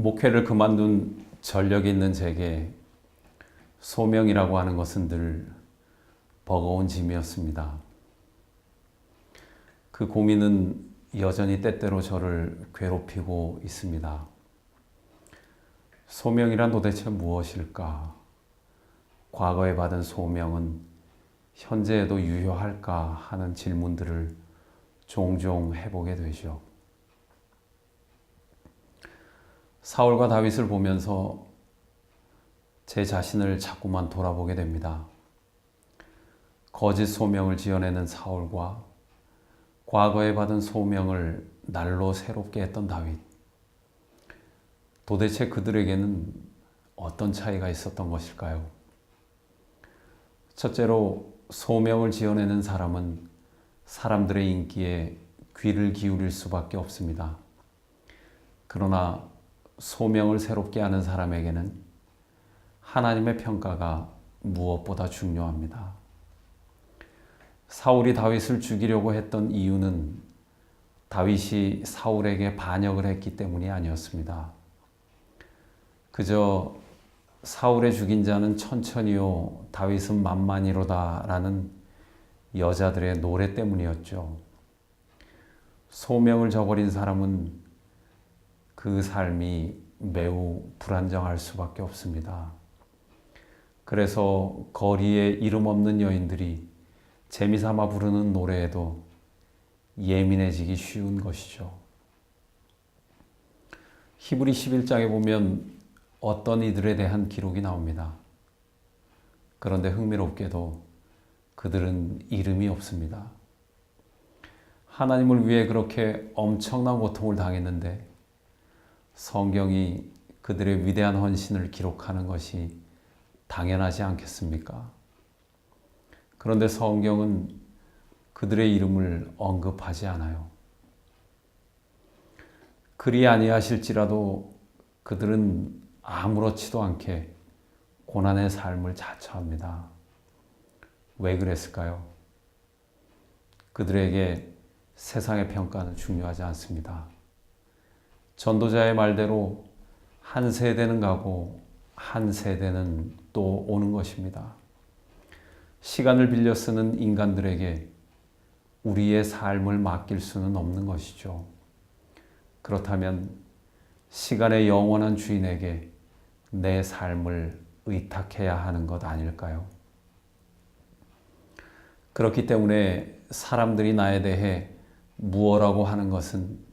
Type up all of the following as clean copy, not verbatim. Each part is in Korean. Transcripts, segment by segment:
목회를 그만둔 전력이 있는 제게 소명이라고 하는 것은 늘 버거운 짐이었습니다. 그 고민은 여전히 때때로 저를 괴롭히고 있습니다. 소명이란 도대체 무엇일까? 과거에 받은 소명은 현재에도 유효할까 하는 질문들을 종종 해보게 되죠. 사울과 다윗을 보면서 제 자신을 자꾸만 돌아보게 됩니다. 거짓 소명을 지어내는 사울과 과거에 받은 소명을 날로 새롭게 했던 다윗. 도대체 그들에게는 어떤 차이가 있었던 것일까요? 첫째로 소명을 지어내는 사람은 사람들의 인기에 귀를 기울일 수밖에 없습니다. 그러나 소명을 새롭게 하는 사람에게는 하나님의 평가가 무엇보다 중요합니다. 사울이 다윗을 죽이려고 했던 이유는 다윗이 사울에게 반역을 했기 때문이 아니었습니다. 그저 사울의 죽인 자는 천천히요 다윗은 만만이로다 라는 여자들의 노래 때문이었죠. 소명을 저버린 사람은 그 삶이 매우 불안정할 수밖에 없습니다. 그래서 거리에 이름 없는 여인들이 재미삼아 부르는 노래에도 예민해지기 쉬운 것이죠. 히브리 11장에 보면 어떤 이들에 대한 기록이 나옵니다. 그런데 흥미롭게도 그들은 이름이 없습니다. 하나님을 위해 그렇게 엄청난 고통을 당했는데 성경이 그들의 위대한 헌신을 기록하는 것이 당연하지 않겠습니까? 그런데 성경은 그들의 이름을 언급하지 않아요. 그리 아니하실지라도 그들은 아무렇지도 않게 고난의 삶을 자처합니다. 왜 그랬을까요? 그들에게 세상의 평가는 중요하지 않습니다. 전도자의 말대로 한 세대는 가고 한 세대는 또 오는 것입니다. 시간을 빌려 쓰는 인간들에게 우리의 삶을 맡길 수는 없는 것이죠. 그렇다면 시간의 영원한 주인에게 내 삶을 의탁해야 하는 것 아닐까요? 그렇기 때문에 사람들이 나에 대해 무엇라고 하는 것은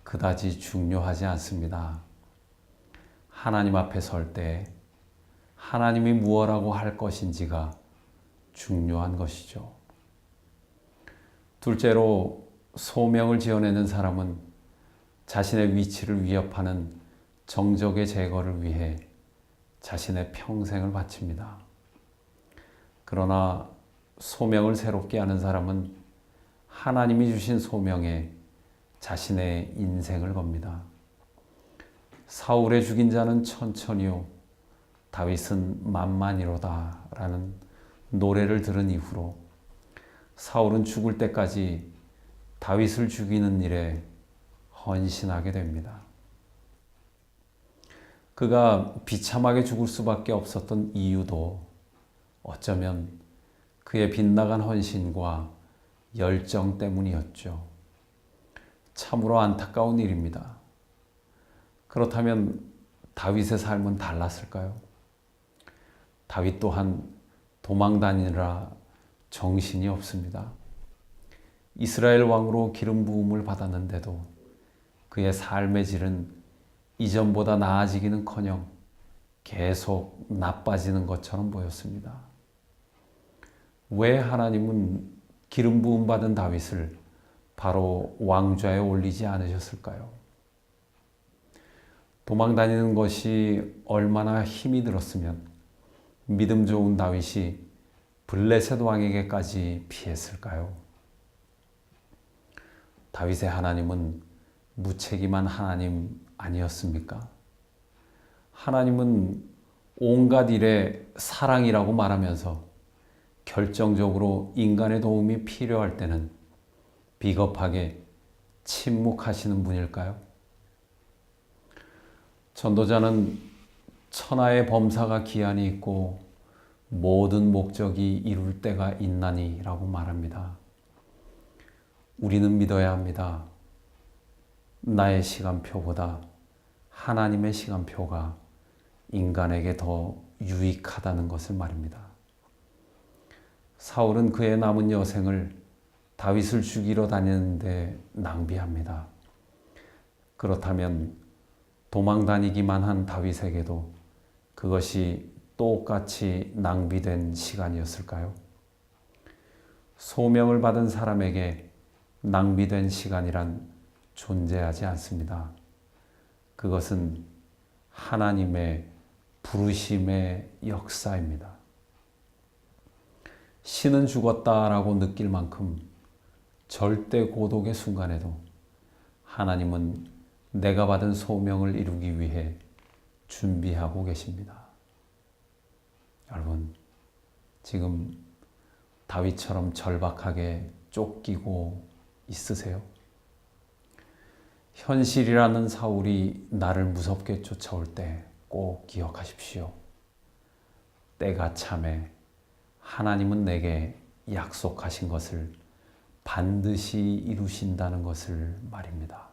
그다지 중요하지 않습니다. 하나님 앞에 설 때 하나님이 무엇라고 할 것인지가 중요한 것이죠. 둘째로 소명을 지어내는 사람은 자신의 위치를 위협하는 정적의 제거를 위해 자신의 평생을 바칩니다. 그러나 소명을 새롭게 하는 사람은 하나님이 주신 소명에 자신의 인생을 겁니다. 사울의 죽인 자는 천천히요 다윗은 만만이로다 라는 노래를 들은 이후로 사울은 죽을 때까지 다윗을 죽이는 일에 헌신하게 됩니다. 그가 비참하게 죽을 수밖에 없었던 이유도 어쩌면 그의 빗나간 헌신과 열정 때문이었죠. 참으로 안타까운 일입니다. 그렇다면 다윗의 삶은 달랐을까요? 다윗 또한 도망 다니느라 정신이 없습니다. 이스라엘 왕으로 기름 부음을 받았는데도 그의 삶의 질은 이전보다 나아지기는커녕 계속 나빠지는 것처럼 보였습니다. 왜 하나님은 기름 부음 받은 다윗을 바로 왕좌에 올리지 않으셨을까요? 도망 다니는 것이 얼마나 힘이 들었으면 믿음 좋은 다윗이 블레셋 왕에게까지 피했을까요? 다윗의 하나님은 무책임한 하나님 아니었습니까? 하나님은 온갖 일에 사랑이라고 말하면서 결정적으로 인간의 도움이 필요할 때는 비겁하게 침묵하시는 분일까요? 전도자는 천하의 범사가 기한이 있고 모든 목적이 이룰 때가 있나니 라고 말합니다. 우리는 믿어야 합니다. 나의 시간표보다 하나님의 시간표가 인간에게 더 유익하다는 것을 말입니다. 사울은 그의 남은 여생을 다윗을 죽이러 다니는데 낭비합니다. 그렇다면 도망 다니기만 한 다윗에게도 그것이 똑같이 낭비된 시간이었을까요? 소명을 받은 사람에게 낭비된 시간이란 존재하지 않습니다. 그것은 하나님의 부르심의 역사입니다. 신은 죽었다라고 느낄 만큼 절대 고독의 순간에도 하나님은 내가 받은 소명을 이루기 위해 준비하고 계십니다. 여러분, 지금 다윗처럼 절박하게 쫓기고 있으세요? 현실이라는 사울이 나를 무섭게 쫓아올 때 꼭 기억하십시오. 때가 참에 하나님은 내게 약속하신 것을 반드시 이루신다는 것을 말입니다.